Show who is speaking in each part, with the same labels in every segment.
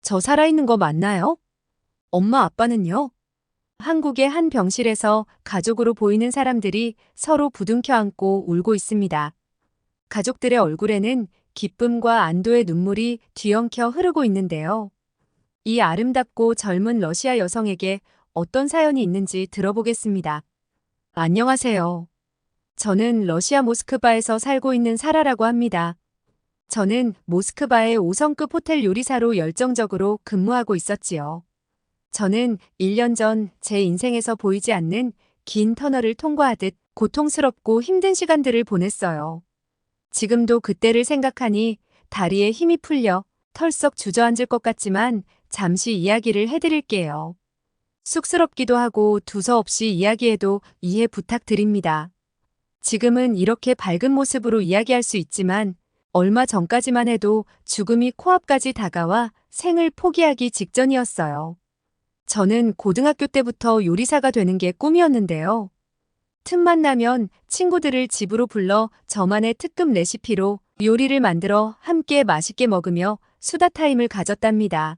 Speaker 1: 저 살아있는 거 맞나요? 엄마 아빠는요? 한국의 한 병실에서 가족으로 보이는 사람들이 서로 부둥켜 안고 울고 있습니다. 가족들의 얼굴에는 기쁨과 안도의 눈물이 뒤엉켜 흐르고 있는데요. 이 아름답고 젊은 러시아 여성에게 어떤 사연이 있는지 들어보겠습니다. 안녕하세요. 저는 러시아 모스크바에서 살고 있는 사라라고 합니다. 저는 모스크바의 5성급 호텔 요리사로 열정적으로 근무하고 있었지요. 저는 1년 전 제 인생에서 보이지 않는 긴 터널을 통과하듯 고통스럽고 힘든 시간들을 보냈어요. 지금도 그때를 생각하니 다리에 힘이 풀려 털썩 주저앉을 것 같지만 잠시 이야기를 해드릴게요. 쑥스럽기도 하고 두서없이 이야기해도 이해 부탁드립니다. 지금은 이렇게 밝은 모습으로 이야기할 수 있지만 얼마 전까지만 해도 죽음이 코앞까지 다가와 생을 포기하기 직전이었어요. 저는 고등학교 때부터 요리사가 되는 게 꿈이었는데요. 틈만 나면 친구들을 집으로 불러 저만의 특급 레시피로 요리를 만들어 함께 맛있게 먹으며 수다 타임을 가졌답니다.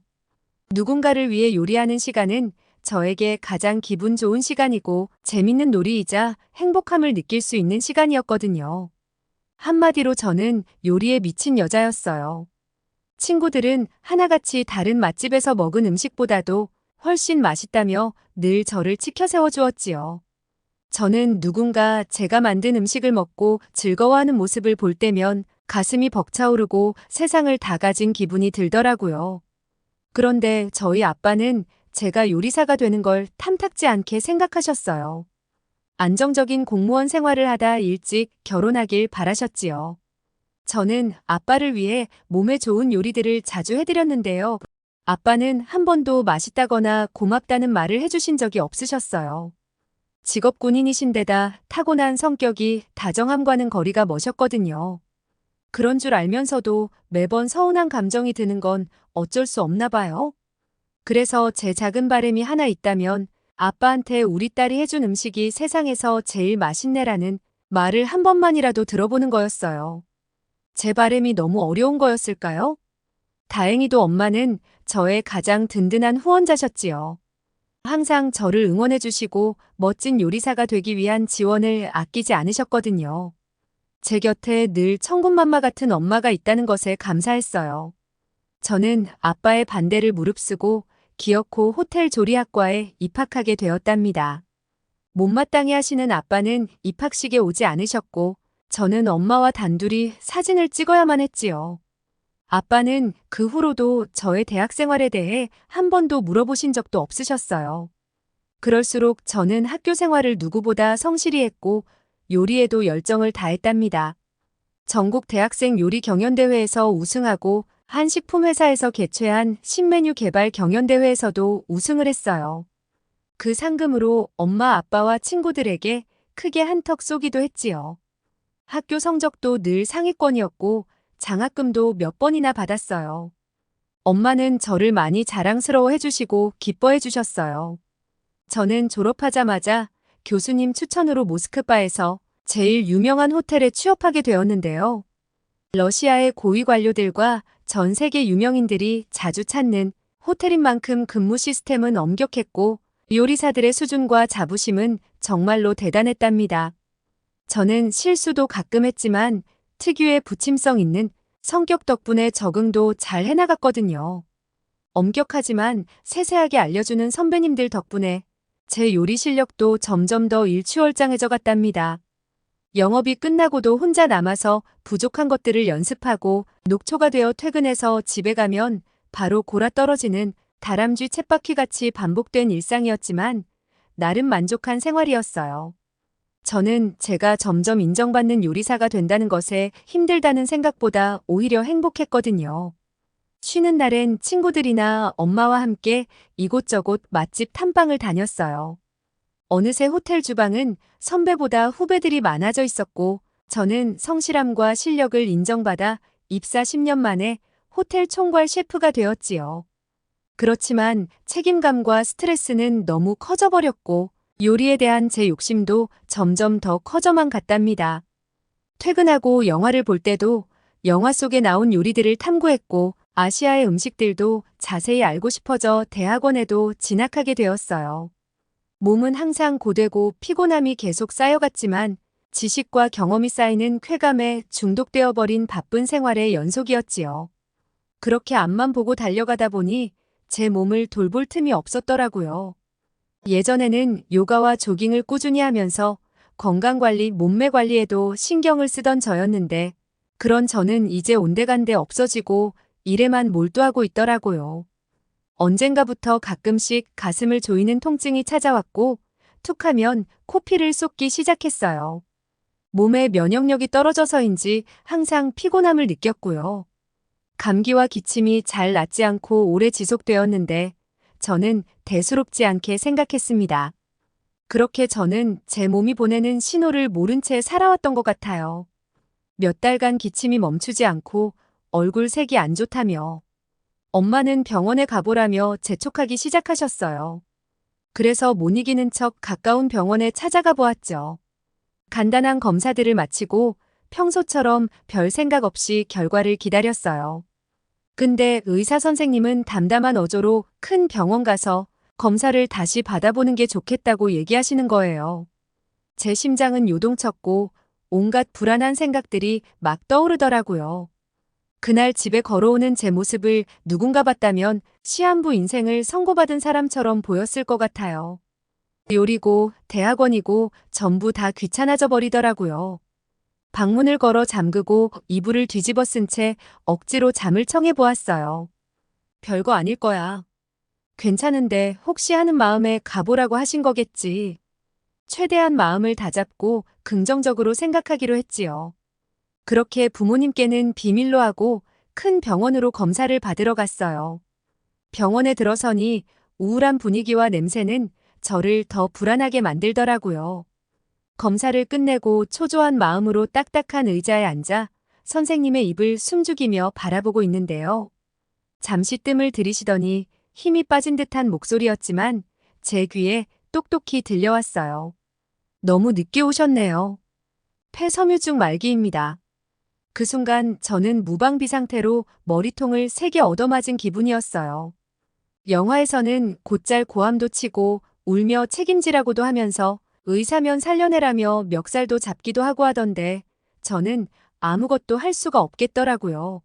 Speaker 1: 누군가를 위해 요리하는 시간은 저에게 가장 기분 좋은 시간이고 재밌는 놀이이자 행복함을 느낄 수 있는 시간이었거든요. 한마디로 저는 요리에 미친 여자였어요. 친구들은 하나같이 다른 맛집에서 먹은 음식보다도 훨씬 맛있다며 늘 저를 치켜 세워주었지요. 저는 누군가 제가 만든 음식을 먹고 즐거워하는 모습을 볼 때면 가슴이 벅차오르고 세상을 다 가진 기분이 들더라고요. 그런데 저희 아빠는 제가 요리사가 되는 걸 탐탁지 않게 생각하셨어요. 안정적인 공무원 생활을 하다 일찍 결혼하길 바라셨지요. 저는 아빠를 위해 몸에 좋은 요리들을 자주 해드렸는데요. 아빠는 한 번도 맛있다거나 고맙다는 말을 해주신 적이 없으셨어요. 직업 군인이신데다 타고난 성격이 다정함과는 거리가 머셨거든요. 그런 줄 알면서도 매번 서운한 감정이 드는 건 어쩔 수 없나 봐요. 그래서 제 작은 바람이 하나 있다면 아빠한테 우리 딸이 해준 음식이 세상에서 제일 맛있네라는 말을 한 번만이라도 들어보는 거였어요. 제 바람이 너무 어려운 거였을까요? 다행히도 엄마는 저의 가장 든든한 후원자셨지요. 항상 저를 응원해 주시고 멋진 요리사가 되기 위한 지원을 아끼지 않으셨거든요. 제 곁에 늘 천군만마 같은 엄마가 있다는 것에 감사했어요. 저는 아빠의 반대를 무릅쓰고 기어코 호텔 조리학과에 입학하게 되었답니다. 못마땅해 하시는 아빠는 입학식에 오지 않으셨고 저는 엄마와 단둘이 사진을 찍어야만 했지요. 아빠는 그 후로도 저의 대학 생활에 대해 한 번도 물어보신 적도 없으셨어요. 그럴수록 저는 학교 생활을 누구보다 성실히 했고 요리에도 열정을 다했답니다. 전국 대학생 요리 경연대회에서 우승하고 한 식품회사에서 개최한 신메뉴 개발 경연대회에서도 우승을 했어요. 그 상금으로 엄마 아빠와 친구들에게 크게 한턱 쏘기도 했지요. 학교 성적도 늘 상위권이었고 장학금도 몇 번이나 받았어요. 엄마는 저를 많이 자랑스러워 해주시고 기뻐해 주셨어요. 저는 졸업하자마자 교수님 추천으로 모스크바에서 제일 유명한 호텔에 취업하게 되었는데요. 러시아의 고위 관료들과 전 세계 유명인들이 자주 찾는 호텔인 만큼 근무 시스템은 엄격했고 요리사들의 수준과 자부심은 정말로 대단했답니다. 저는 실수도 가끔 했지만 특유의 부침성 있는 성격 덕분에 적응도 잘 해나갔거든요. 엄격하지만 세세하게 알려주는 선배님들 덕분에 제 요리 실력도 점점 더 일취월장해져 갔답니다. 영업이 끝나고도 혼자 남아서 부족한 것들을 연습하고 녹초가 되어 퇴근해서 집에 가면 바로 골아떨어지는 다람쥐 쳇바퀴같이 반복된 일상이었지만 나름 만족한 생활이었어요. 저는 제가 점점 인정받는 요리사가 된다는 것에 힘들다는 생각보다 오히려 행복했거든요. 쉬는 날엔 친구들이나 엄마와 함께 이곳저곳 맛집 탐방을 다녔어요. 어느새 호텔 주방은 선배보다 후배들이 많아져 있었고 저는 성실함과 실력을 인정받아 입사 10년 만에 호텔 총괄 셰프가 되었지요. 그렇지만 책임감과 스트레스는 너무 커져버렸고 요리에 대한 제 욕심도 점점 더 커져만 갔답니다. 퇴근하고 영화를 볼 때도 영화 속에 나온 요리들을 탐구했고 아시아의 음식들도 자세히 알고 싶어져 대학원에도 진학하게 되었어요. 몸은 항상 고되고 피곤함이 계속 쌓여갔지만 지식과 경험이 쌓이는 쾌감에 중독되어 버린 바쁜 생활의 연속이었지요. 그렇게 앞만 보고 달려가다 보니 제 몸을 돌볼 틈이 없었더라고요. 예전에는 요가와 조깅을 꾸준히 하면서 건강관리, 몸매 관리에도 신경을 쓰던 저였는데 그런 저는 이제 온데간데 없어지고 일에만 몰두하고 있더라고요. 언젠가부터 가끔씩 가슴을 조이는 통증이 찾아왔고 툭하면 코피를 쏟기 시작했어요. 몸의 면역력이 떨어져서인지 항상 피곤함을 느꼈고요. 감기와 기침이 잘 낫지 않고 오래 지속되었는데 저는 대수롭지 않게 생각했습니다. 그렇게 저는 제 몸이 보내는 신호를 모른 채 살아왔던 것 같아요. 몇 달간 기침이 멈추지 않고 얼굴 색이 안 좋다며 엄마는 병원에 가보라며 재촉하기 시작하셨어요. 그래서 못 이기는 척 가까운 병원에 찾아가 보았죠. 간단한 검사들을 마치고 평소처럼 별 생각 없이 결과를 기다렸어요. 근데 의사 선생님은 담담한 어조로 큰 병원 가서 검사를 다시 받아보는 게 좋겠다고 얘기하시는 거예요. 제 심장은 요동쳤고 온갖 불안한 생각들이 막 떠오르더라고요. 그날 집에 걸어오는 제 모습을 누군가 봤다면 시한부 인생을 선고받은 사람처럼 보였을 것 같아요. 요리고 대학원이고 전부 다 귀찮아져 버리더라고요. 방문을 걸어 잠그고 이불을 뒤집어 쓴 채 억지로 잠을 청해 보았어요. 별거 아닐 거야. 괜찮은데 혹시 하는 마음에 가보라고 하신 거겠지. 최대한 마음을 다잡고 긍정적으로 생각하기로 했지요. 그렇게 부모님께는 비밀로 하고 큰 병원으로 검사를 받으러 갔어요. 병원에 들어서니 우울한 분위기와 냄새는 저를 더 불안하게 만들더라고요. 검사를 끝내고 초조한 마음으로 딱딱한 의자에 앉아 선생님의 입을 숨죽이며 바라보고 있는데요. 잠시 뜸을 들이시더니 힘이 빠진 듯한 목소리였지만 제 귀에 똑똑히 들려왔어요. 너무 늦게 오셨네요. 폐섬유증 말기입니다. 그 순간 저는 무방비 상태로 머리통을 3개 얻어맞은 기분이었어요. 영화에서는 곧잘 고함도 치고 울며 책임지라고도 하면서 의사면 살려내라며 멱살도 잡기도 하고 하던데 저는 아무것도 할 수가 없겠더라고요.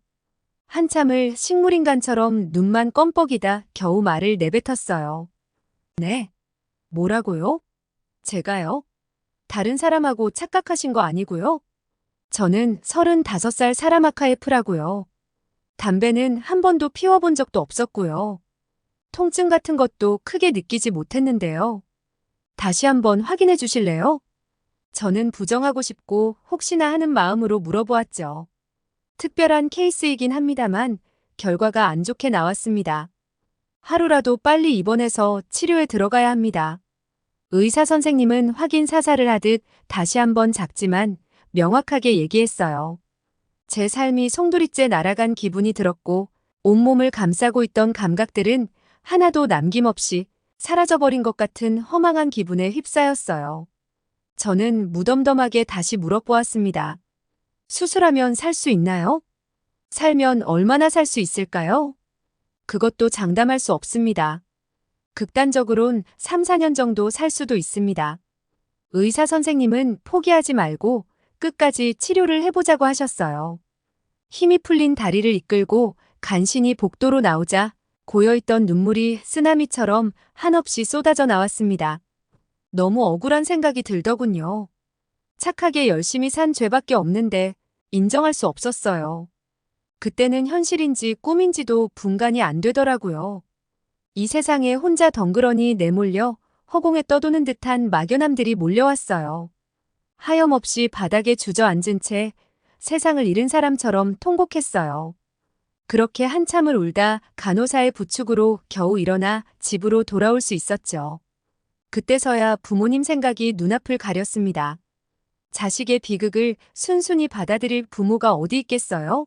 Speaker 1: 한참을 식물인간처럼 눈만 껌뻑이다 겨우 말을 내뱉었어요. 네. 뭐라고요? 제가요? 다른 사람하고 착각하신 거 아니고요? 저는 35살 사라마카의 프라고요. 담배는 한 번도 피워본 적도 없었고요. 통증 같은 것도 크게 느끼지 못했는데요. 다시 한번 확인해 주실래요? 저는 부정하고 싶고 혹시나 하는 마음으로 물어보았죠. 특별한 케이스이긴 합니다만 결과가 안 좋게 나왔습니다. 하루라도 빨리 입원해서 치료에 들어가야 합니다. 의사 선생님은 확인 사살을 하듯 다시 한번 작지만 명확하게 얘기했어요. 제 삶이 송두리째 날아간 기분이 들었고 온몸을 감싸고 있던 감각들은 하나도 남김없이 사라져버린 것 같은 허망한 기분에 휩싸였어요. 저는 무덤덤하게 다시 물어보았습니다. 수술하면 살 수 있나요? 살면 얼마나 살 수 있을까요? 그것도 장담할 수 없습니다. 극단적으론 3, 4년 정도 살 수도 있습니다. 의사 선생님은 포기하지 말고 끝까지 치료를 해보자고 하셨어요. 힘이 풀린 다리를 이끌고 간신히 복도로 나오자 고여있던 눈물이 쓰나미처럼 한없이 쏟아져 나왔습니다. 너무 억울한 생각이 들더군요. 착하게 열심히 산 죄밖에 없는데 인정할 수 없었어요. 그때는 현실인지 꿈인지도 분간이 안 되더라고요. 이 세상에 혼자 덩그러니 내몰려 허공에 떠도는 듯한 막연함들이 몰려왔어요. 하염없이 바닥에 주저앉은 채 세상을 잃은 사람처럼 통곡했어요. 그렇게 한참을 울다 간호사의 부축으로 겨우 일어나 집으로 돌아올 수 있었죠. 그때서야 부모님 생각이 눈앞을 가렸습니다. 자식의 비극을 순순히 받아들일 부모가 어디 있겠어요?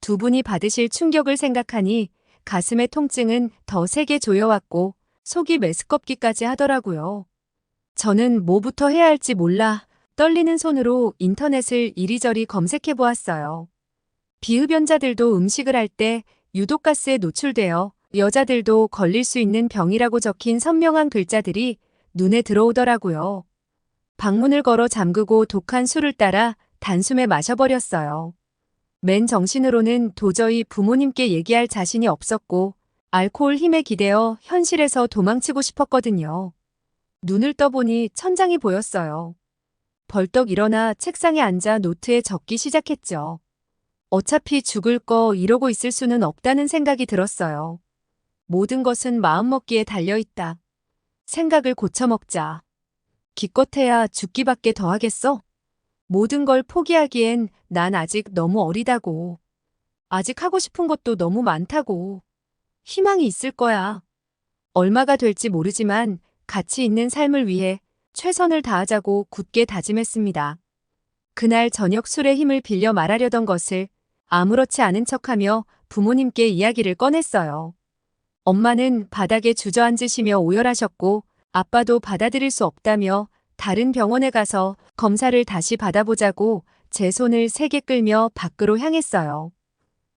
Speaker 1: 두 분이 받으실 충격을 생각하니 가슴의 통증은 더 세게 조여왔고 속이 메스껍기까지 하더라고요. 저는 뭐부터 해야 할지 몰라 떨리는 손으로 인터넷을 이리저리 검색해 보았어요. 비흡연자들도 음식을 할 때 유독가스에 노출되어 여자들도 걸릴 수 있는 병이라고 적힌 선명한 글자들이 눈에 들어오더라고요. 방문을 걸어 잠그고 독한 술을 따라 단숨에 마셔버렸어요. 맨 정신으로는 도저히 부모님께 얘기할 자신이 없었고 알코올 힘에 기대어 현실에서 도망치고 싶었거든요. 눈을 떠보니 천장이 보였어요. 벌떡 일어나 책상에 앉아 노트에 적기 시작했죠. 어차피 죽을 거 이러고 있을 수는 없다는 생각이 들었어요. 모든 것은 마음먹기에 달려있다. 생각을 고쳐먹자. 기껏해야 죽기밖에 더 하겠어? 모든 걸 포기하기엔 난 아직 너무 어리다고. 아직 하고 싶은 것도 너무 많다고. 희망이 있을 거야. 얼마가 될지 모르지만 가치 있는 삶을 위해 최선을 다하자고 굳게 다짐했습니다. 그날 저녁 술의 힘을 빌려 말하려던 것을 아무렇지 않은 척하며 부모님께 이야기를 꺼냈어요. 엄마는 바닥에 주저앉으시며 오열하셨고 아빠도 받아들일 수 없다며 다른 병원에 가서 검사를 다시 받아보자고 제 손을 세게 끌며 밖으로 향했어요.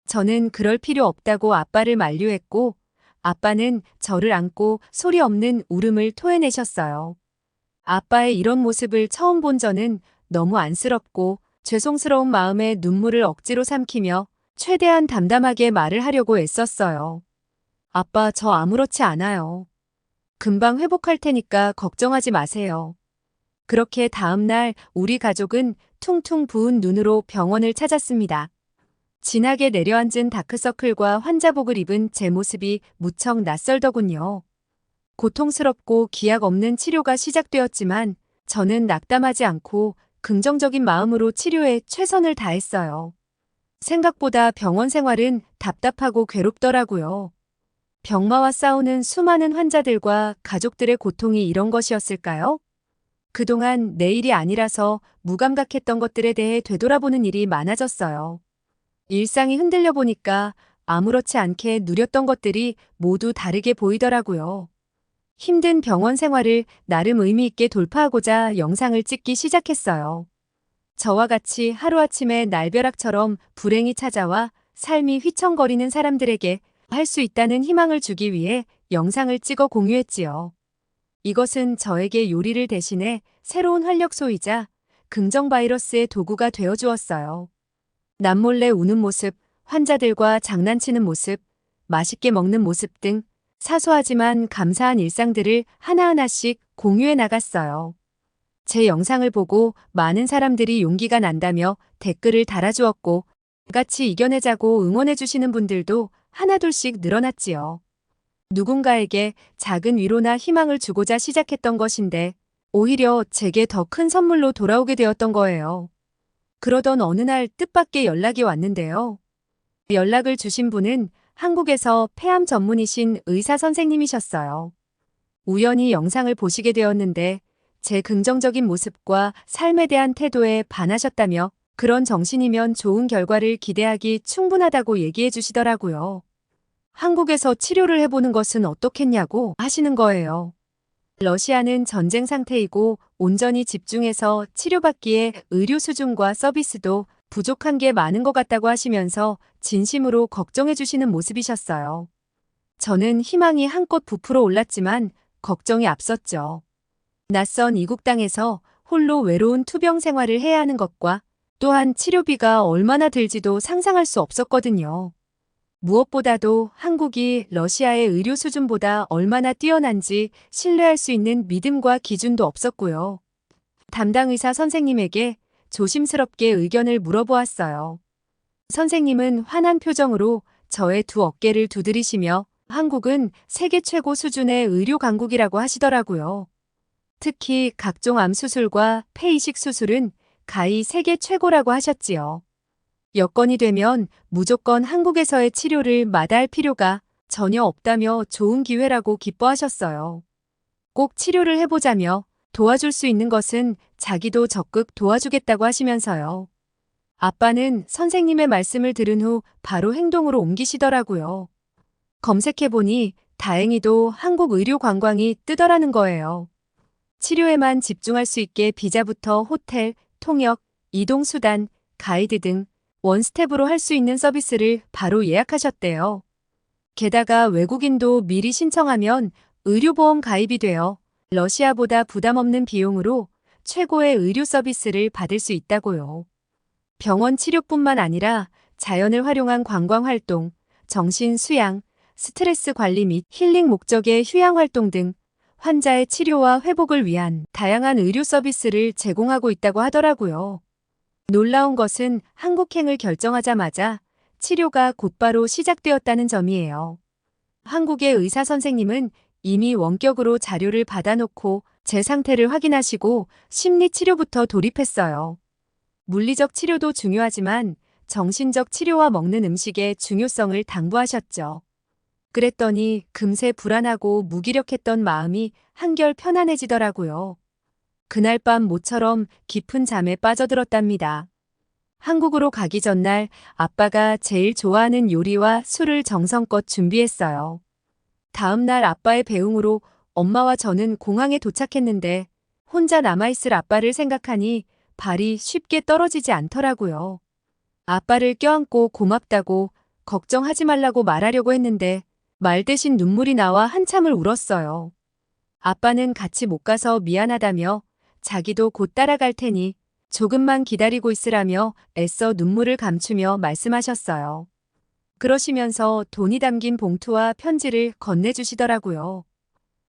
Speaker 1: 저는 그럴 필요 없다고 아빠를 만류했고 아빠는 저를 안고 소리 없는 울음을 토해내셨어요. 아빠의 이런 모습을 처음 본 저는 너무 안쓰럽고 죄송스러운 마음에 눈물을 억지로 삼키며 최대한 담담하게 말을 하려고 애썼어요. 아빠, 저 아무렇지 않아요. 금방 회복할 테니까 걱정하지 마세요. 그렇게 다음날 우리 가족은 퉁퉁 부은 눈으로 병원을 찾았습니다. 진하게 내려앉은 다크서클과 환자복을 입은 제 모습이 무척 낯설더군요. 고통스럽고 기약 없는 치료가 시작되었지만 저는 낙담하지 않고 긍정적인 마음으로 치료에 최선을 다했어요. 생각보다 병원 생활은 답답하고 괴롭더라고요. 병마와 싸우는 수많은 환자들과 가족들의 고통이 이런 것이었을까요? 그동안 내 일이 아니라서 무감각했던 것들에 대해 되돌아보는 일이 많아졌어요. 일상이 흔들려 보니까 아무렇지 않게 누렸던 것들이 모두 다르게 보이더라고요. 힘든 병원 생활을 나름 의미 있게 돌파하고자 영상을 찍기 시작했어요. 저와 같이 하루아침에 날벼락처럼 불행이 찾아와 삶이 휘청거리는 사람들에게 할 수 있다는 희망을 주기 위해 영상을 찍어 공유했지요. 이것은 저에게 요리를 대신해 새로운 활력소이자 긍정 바이러스의 도구가 되어 주었어요. 남몰래 우는 모습, 환자들과 장난치는 모습, 맛있게 먹는 모습 등 사소하지만 감사한 일상들을 하나하나씩 공유해 나갔어요. 제 영상을 보고 많은 사람들이 용기가 난다며 댓글을 달아주었고 같이 이겨내자고 응원해주시는 분들도 하나둘씩 늘어났지요. 누군가에게 작은 위로나 희망을 주고자 시작했던 것인데 오히려 제게 더 큰 선물로 돌아오게 되었던 거예요. 그러던 어느 날 뜻밖의 연락이 왔는데요. 연락을 주신 분은 한국에서 폐암 전문이신 의사 선생님이셨어요. 우연히 영상을 보시게 되었는데 제 긍정적인 모습과 삶에 대한 태도에 반하셨다며 그런 정신이면 좋은 결과를 기대하기 충분하다고 얘기해 주시더라고요. 한국에서 치료를 해보는 것은 어떻겠냐고 하시는 거예요. 러시아는 전쟁 상태이고 온전히 집중해서 치료받기에 의료 수준과 서비스도 부족한 게 많은 것 같다고 하시면서 진심으로 걱정해 주시는 모습이셨어요. 저는 희망이 한껏 부풀어 올랐지만 걱정이 앞섰죠. 낯선 이국 땅에서 홀로 외로운 투병 생활을 해야 하는 것과 또한 치료비가 얼마나 들지도 상상할 수 없었거든요. 무엇보다도 한국이 러시아의 의료 수준보다 얼마나 뛰어난지 신뢰할 수 있는 믿음과 기준도 없었고요. 담당 의사 선생님에게 조심스럽게 의견을 물어보았어요. 선생님은 환한 표정으로 저의 두 어깨를 두드리시며 한국은 세계 최고 수준의 의료 강국이라고 하시더라고요. 특히 각종 암 수술과 폐이식 수술은 가히 세계 최고라고 하셨지요. 여건이 되면 무조건 한국에서의 치료를 마다할 필요가 전혀 없다며 좋은 기회라고 기뻐하셨어요. 꼭 치료를 해보자며 도와줄 수 있는 것은 자기도 적극 도와주겠다고 하시면서요. 아빠는 선생님의 말씀을 들은 후 바로 행동으로 옮기시더라고요. 검색해보니 다행히도 한국 의료 관광이 뜨더라는 거예요. 치료에만 집중할 수 있게 비자부터 호텔, 통역, 이동수단, 가이드 등 원스텝으로 할 수 있는 서비스를 바로 예약하셨대요. 게다가 외국인도 미리 신청하면 의료보험 가입이 되어 러시아보다 부담 없는 비용으로 최고의 의료 서비스를 받을 수 있다고요. 병원 치료뿐만 아니라 자연을 활용한 관광 활동, 정신 수양, 스트레스 관리 및 힐링 목적의 휴양 활동 등 환자의 치료와 회복을 위한 다양한 의료 서비스를 제공하고 있다고 하더라고요. 놀라운 것은 한국행을 결정하자마자 치료가 곧바로 시작되었다는 점이에요. 한국의 의사 선생님은 이미 원격으로 자료를 받아놓고 제 상태를 확인하시고 심리 치료부터 돌입했어요. 물리적 치료도 중요하지만 정신적 치료와 먹는 음식의 중요성을 당부하셨죠. 그랬더니 금세 불안하고 무기력했던 마음이 한결 편안해지더라고요. 그날 밤 모처럼 깊은 잠에 빠져들었답니다. 한국으로 가기 전날 아빠가 제일 좋아하는 요리와 술을 정성껏 준비했어요. 다음 날 아빠의 배웅으로 엄마와 저는 공항에 도착했는데 혼자 남아있을 아빠를 생각하니 발이 쉽게 떨어지지 않더라고요. 아빠를 껴안고 고맙다고 걱정하지 말라고 말하려고 했는데 말 대신 눈물이 나와 한참을 울었어요. 아빠는 같이 못 가서 미안하다며 자기도 곧 따라갈 테니 조금만 기다리고 있으라며 애써 눈물을 감추며 말씀하셨어요. 그러시면서 돈이 담긴 봉투와 편지를 건네주시더라고요.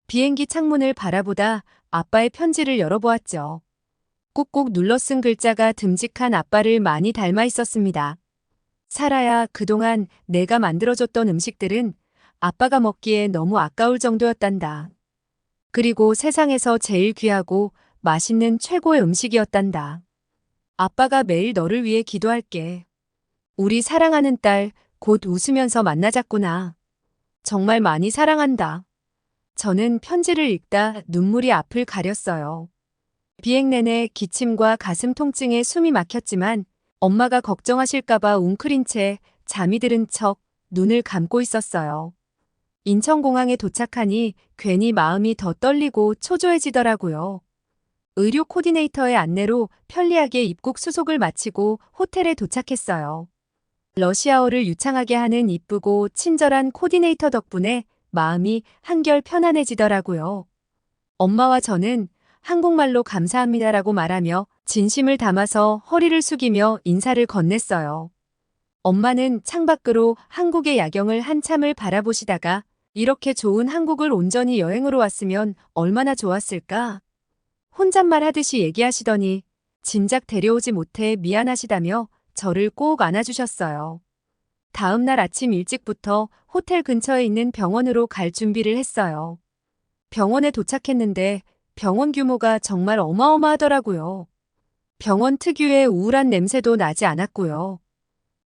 Speaker 1: 비행기 창문을 바라보다 아빠의 편지를 열어보았죠. 꾹꾹 눌러 쓴 글자가 듬직한 아빠를 많이 닮아 있었습니다. 살아야 그동안 내가 만들어줬던 음식들은 아빠가 먹기에 너무 아까울 정도였단다. 그리고 세상에서 제일 귀하고 맛있는 최고의 음식이었단다. 아빠가 매일 너를 위해 기도할게. 우리 사랑하는 딸, 곧 웃으면서 만나자꾸나. 정말 많이 사랑한다. 저는 편지를 읽다 눈물이 앞을 가렸어요. 비행 내내 기침과 가슴 통증에 숨이 막혔지만 엄마가 걱정하실까봐 웅크린 채 잠이 들은 척 눈을 감고 있었어요. 인천공항에 도착하니 괜히 마음이 더 떨리고 초조해지더라고요. 의료 코디네이터의 안내로 편리하게 입국 수속을 마치고 호텔에 도착했어요. 러시아어를 유창하게 하는 이쁘고 친절한 코디네이터 덕분에 마음이 한결 편안해지더라고요. 엄마와 저는 한국말로 감사합니다라고 말하며 진심을 담아서 허리를 숙이며 인사를 건넸어요. 엄마는 창밖으로 한국의 야경을 한참을 바라보시다가 이렇게 좋은 한국을 온전히 여행으로 왔으면 얼마나 좋았을까? 혼잣말 하듯이 얘기하시더니 진작 데려오지 못해 미안하시다며 저를 꼭 안아주셨어요. 다음 날 아침 일찍부터 호텔 근처에 있는 병원으로 갈 준비를 했어요. 병원에 도착했는데 병원 규모가 정말 어마어마하더라고요. 병원 특유의 우울한 냄새도 나지 않았고요.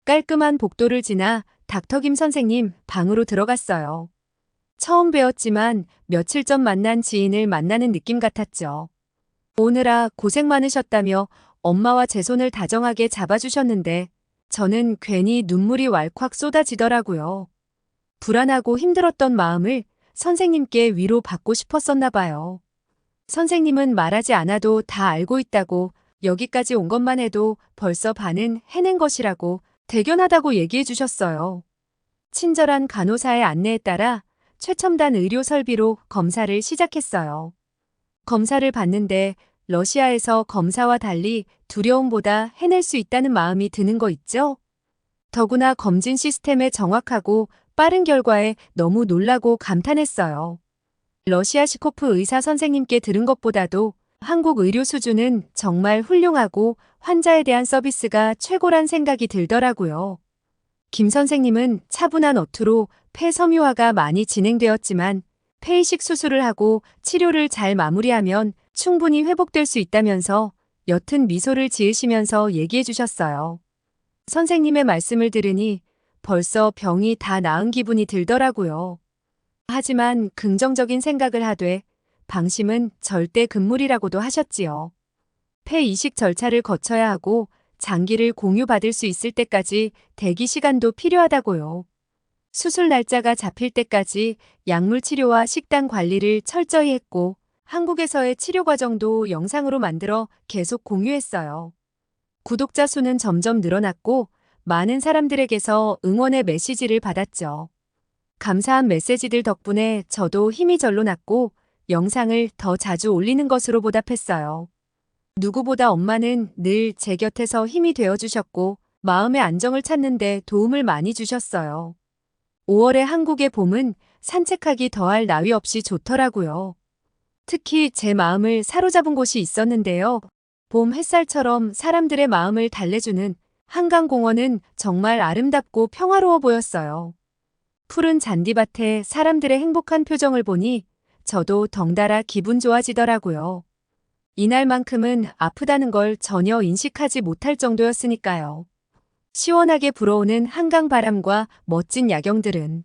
Speaker 1: 깔끔한 복도를 지나 닥터 김 선생님 방으로 들어갔어요. 처음 뵈었지만 며칠 전 만난 지인을 만나는 느낌 같았죠. 오느라 고생 많으셨다며 엄마와 제 손을 다정하게 잡아주셨는데 저는 괜히 눈물이 왈칵 쏟아지더라고요. 불안하고 힘들었던 마음을 선생님께 위로받고 싶었었나 봐요. 선생님은 말하지 않아도 다 알고 있다고 여기까지 온 것만 해도 벌써 반은 해낸 것이라고 대견하다고 얘기해 주셨어요. 친절한 간호사의 안내에 따라 최첨단 의료 설비로 검사를 시작했어요. 검사를 받는데 러시아에서 검사와 달리 두려움보다 해낼 수 있다는 마음이 드는 거 있죠? 더구나 검진 시스템의 정확하고 빠른 결과에 너무 놀라고 감탄했어요. 러시아시코프 의사 선생님께 들은 것보다도 한국 의료 수준은 정말 훌륭하고 환자에 대한 서비스가 최고란 생각이 들더라고요. 김 선생님은 차분한 어투로 폐 섬유화가 많이 진행되었지만 폐이식 수술을 하고 치료를 잘 마무리하면 충분히 회복될 수 있다면서 옅은 미소를 지으시면서 얘기해 주셨어요. 선생님의 말씀을 들으니 벌써 병이 다 나은 기분이 들더라고요. 하지만 긍정적인 생각을 하되 방심은 절대 금물이라고도 하셨지요. 폐 이식 절차를 거쳐야 하고 장기를 공유받을 수 있을 때까지 대기 시간도 필요하다고요. 수술 날짜가 잡힐 때까지 약물 치료와 식단 관리를 철저히 했고 한국에서의 치료 과정도 영상으로 만들어 계속 공유했어요. 구독자 수는 점점 늘어났고 많은 사람들에게서 응원의 메시지를 받았죠. 감사한 메시지들 덕분에 저도 힘이 절로 났고 영상을 더 자주 올리는 것으로 보답했어요. 누구보다 엄마는 늘 제 곁에서 힘이 되어주셨고 마음의 안정을 찾는데 도움을 많이 주셨어요. 5월의 한국의 봄은 산책하기 더할 나위 없이 좋더라고요. 특히 제 마음을 사로잡은 곳이 있었는데요. 봄 햇살처럼 사람들의 마음을 달래주는 한강공원은 정말 아름답고 평화로워 보였어요. 푸른 잔디밭에 사람들의 행복한 표정을 보니 저도 덩달아 기분 좋아지더라고요. 이날만큼은 아프다는 걸 전혀 인식하지 못할 정도였으니까요. 시원하게 불어오는 한강 바람과 멋진 야경들은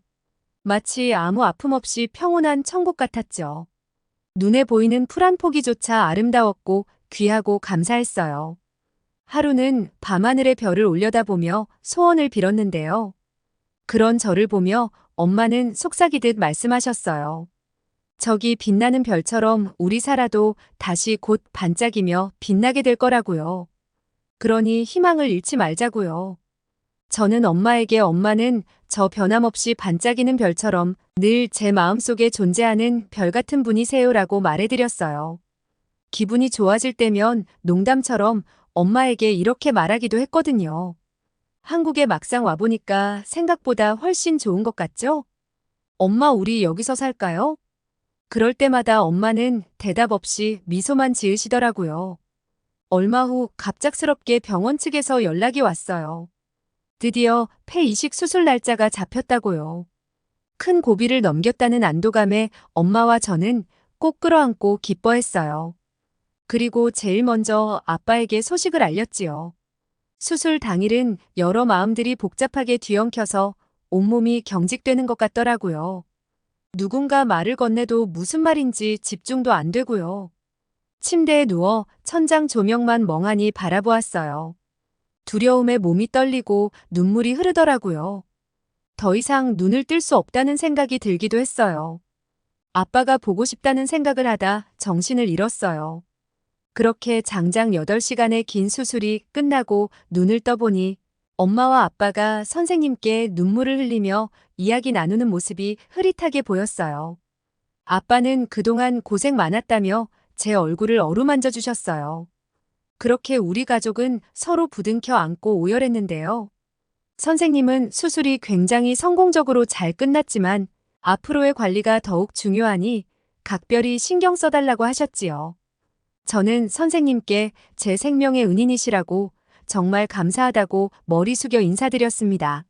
Speaker 1: 마치 아무 아픔 없이 평온한 천국 같았죠. 눈에 보이는 풀 한 포기조차 아름다웠고 귀하고 감사했어요. 하루는 밤하늘의 별을 올려다보며 소원을 빌었는데요. 그런 저를 보며 엄마는 속삭이듯 말씀하셨어요. 저기 빛나는 별처럼 우리 살아도 다시 곧 반짝이며 빛나게 될 거라고요. 그러니 희망을 잃지 말자고요. 저는 엄마는 저 변함없이 반짝이는 별처럼 늘 제 마음속에 존재하는 별 같은 분이세요라고 말해드렸어요. 기분이 좋아질 때면 농담처럼 엄마에게 이렇게 말하기도 했거든요. 한국에 막상 와보니까 생각보다 훨씬 좋은 것 같죠? 엄마, 우리 여기서 살까요? 그럴 때마다 엄마는 대답 없이 미소만 지으시더라고요. 얼마 후 갑작스럽게 병원 측에서 연락이 왔어요. 드디어 폐 이식 수술 날짜가 잡혔다고요. 큰 고비를 넘겼다는 안도감에 엄마와 저는 꼭 끌어안고 기뻐했어요. 그리고 제일 먼저 아빠에게 소식을 알렸지요. 수술 당일은 여러 마음들이 복잡하게 뒤엉켜서 온몸이 경직되는 것 같더라고요. 누군가 말을 건네도 무슨 말인지 집중도 안 되고요. 침대에 누워 천장 조명만 멍하니 바라보았어요. 두려움에 몸이 떨리고 눈물이 흐르더라고요. 더 이상 눈을 뜰 수 없다는 생각이 들기도 했어요. 아빠가 보고 싶다는 생각을 하다 정신을 잃었어요. 그렇게 장장 8시간의 긴 수술이 끝나고 눈을 떠보니 엄마와 아빠가 선생님께 눈물을 흘리며 이야기 나누는 모습이 흐릿하게 보였어요. 아빠는 그동안 고생 많았다며 제 얼굴을 어루만져 주셨어요. 그렇게 우리 가족은 서로 부둥켜 안고 오열했는데요. 선생님은 수술이 굉장히 성공적으로 잘 끝났지만 앞으로의 관리가 더욱 중요하니 각별히 신경 써달라고 하셨지요. 저는 선생님께 제 생명의 은인이시라고 정말 감사하다고 머리 숙여 인사드렸습니다.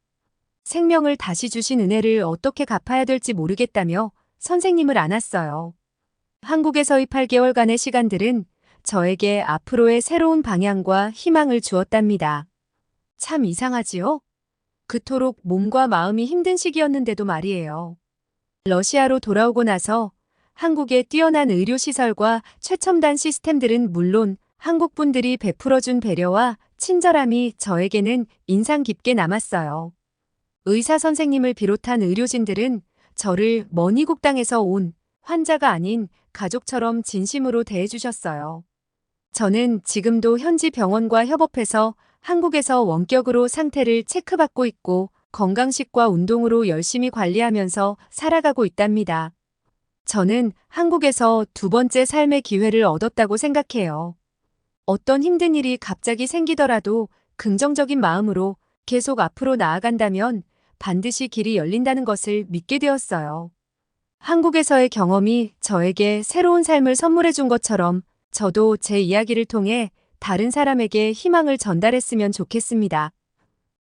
Speaker 1: 생명을 다시 주신 은혜를 어떻게 갚아야 될지 모르겠다며 선생님을 안았어요. 한국에서의 8개월간의 시간들은 저에게 앞으로의 새로운 방향과 희망을 주었답니다. 참 이상하지요? 그토록 몸과 마음이 힘든 시기였는데도 말이에요. 러시아로 돌아오고 나서 한국의 뛰어난 의료시설과 최첨단 시스템들은 물론 한국 분들이 베풀어준 배려와 친절함이 저에게는 인상 깊게 남았어요. 의사 선생님을 비롯한 의료진들은 저를 먼 이국 땅에서 온 환자가 아닌 가족처럼 진심으로 대해주셨어요. 저는 지금도 현지 병원과 협업해서 한국에서 원격으로 상태를 체크받고 있고 건강식과 운동으로 열심히 관리하면서 살아가고 있답니다. 저는 한국에서 두 번째 삶의 기회를 얻었다고 생각해요. 어떤 힘든 일이 갑자기 생기더라도 긍정적인 마음으로 계속 앞으로 나아간다면 반드시 길이 열린다는 것을 믿게 되었어요. 한국에서의 경험이 저에게 새로운 삶을 선물해 준 것처럼 저도 제 이야기를 통해 다른 사람에게 희망을 전달했으면 좋겠습니다.